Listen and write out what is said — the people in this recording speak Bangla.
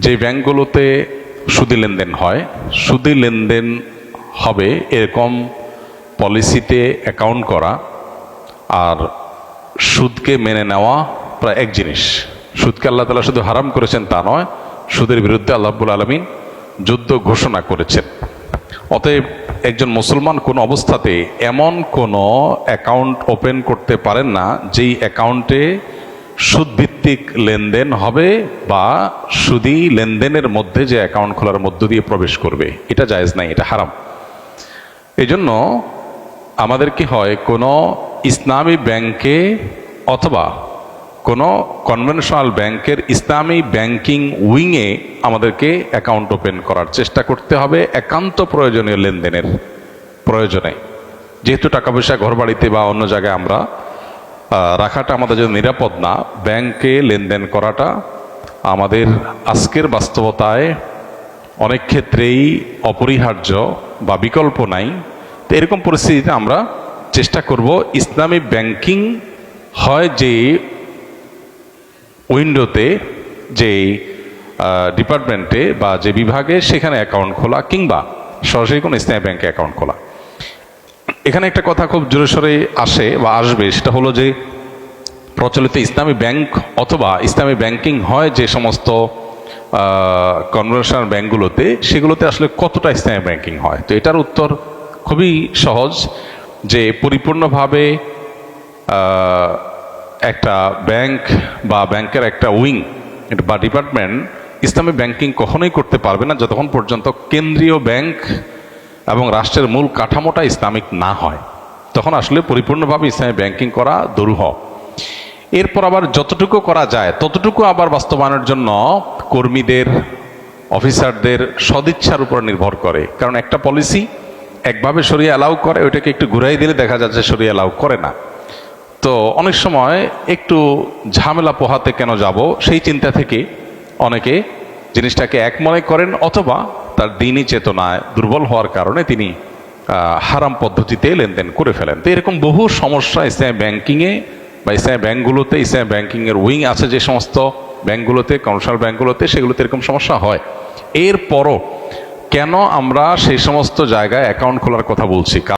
যে ব্যাংকগুলোতে সুদী লেনদেন হয়, সুদী লেনদেন হবে এরকম পলিসিতে অ্যাকাউন্ট করা আর সুদকে মেনে নেওয়া প্রায় এক জিনিস। সুদকে আল্লাহ তাআলা শুধু হারাম করেছেন তা নয়, সুদের বিরুদ্ধে আল্লাহ রাব্বুল আলামিন যুদ্ধ ঘোষণা করেছেন। অতএব একজন মুসলমান কোনো অবস্থাতে এমন কোনো অ্যাকাউন্ট ওপেন করতে পারেন না যেই অ্যাকাউন্টে সুদভিত্তিক লেনদেন হবে বা সুদী লেনদেনের মধ্যে যে অ্যাকাউন্ট খোলার মধ্য দিয়ে প্রবেশ করবে, এটা জায়েজ নাই, এটা হারাম। এই জন্য আমাদের কি হয়, কোনো ইসলামী ব্যাংকে অথবা কোনো কনভেনশনাল ব্যাংকের ইসলামী ব্যাংকিং উইংয়ে আমাদেরকে অ্যাকাউন্ট ওপেন করার চেষ্টা করতে হবে একান্ত প্রয়োজনীয় লেনদেনের প্রয়োজনে। যেহেতু টাকা পয়সা ঘরবাড়িতে বা অন্য জায়গায় আমরা রাখাটা আমাদের জন্য নিরাপদ না, ব্যাংকে লেনদেন করাটা আমাদের আজকের বাস্তবতায় অনেক ক্ষেত্রেই অপরিহার্য বা বিকল্প নাই। তো এরকম পরিস্থিতিতে আমরা চেষ্টা করব ইসলামী ব্যাংকিং হয় যে উইন্ডোতে, যে ডিপার্টমেন্টে বা যে বিভাগে সেখানে অ্যাকাউন্ট খোলা, কিংবা সরাসরি কোনো ইসলামী ব্যাংকে অ্যাকাউন্ট খোলা। এখানে একটা কথা খুব জোরে সোরে আসে বা আসবে, সেটা হলো যে প্রচলিত ইসলামী ব্যাংক অথবা ইসলামী ব্যাংকিং হয় যে সমস্ত কনভেনশনাল ব্যাংকগুলোতে, সেগুলোতে আসলে কতটা ইসলামী ব্যাংকিং হয়। তো এটার উত্তর খুবই সহজ, যে পরিপূর্ণভাবে একটা ব্যাংক বা ব্যাংকের একটা উইং বা ডিপার্টমেন্ট ইসলামী ব্যাংকিং কখনোই করতে পারবে না যতক্ষণ পর্যন্ত কেন্দ্রীয় ব্যাংক এবং রাষ্ট্রের মূল কাঠামোটা ইসলামিক না হয়। তখন আসলে পরিপূর্ণভাবে ইসলামী ব্যাংকিং করা দুরূহ। এরপর আবার যতটুকু করা যায় ততটুকু আবার বাস্তবায়নের জন্য কর্মীদের, অফিসারদের সদিচ্ছার উপর নির্ভর করে। কারণ একটা পলিসি একভাবে শরিয়া অ্যালাউ করে, ওইটাকে একটু ঘুরাই দিলে দেখা যাচ্ছে শরিয়া অ্যালাউ করে না। তো অনেক সময় একটু ঝামেলা পোহাতে কেন যাব, সেই চিন্তা থেকে অনেকে জিনিসটাকে এক মনে করেন, অথবা তার দ্বীনি চেতনায় দুর্বল হওয়ার কারণে তিনি হারাম পদ্ধতিতে লেনদেন করে ফেলেন। তো এরকম বহু সমস্যা ইসলামী ব্যাংকিংয়ে বা ইসলামী ব্যাংকগুলোতে, ইসলামী ব্যাংকিংয়ের উইং আছে যে সমস্ত ব্যাংকগুলোতে, কমার্শিয়াল ব্যাংকগুলোতে, সেগুলোতে এরকম সমস্যা হয়। এরপরও কেন আমরা সেই সমস্ত জায়গায় অ্যাকাউন্ট খোলার কথা বলছি?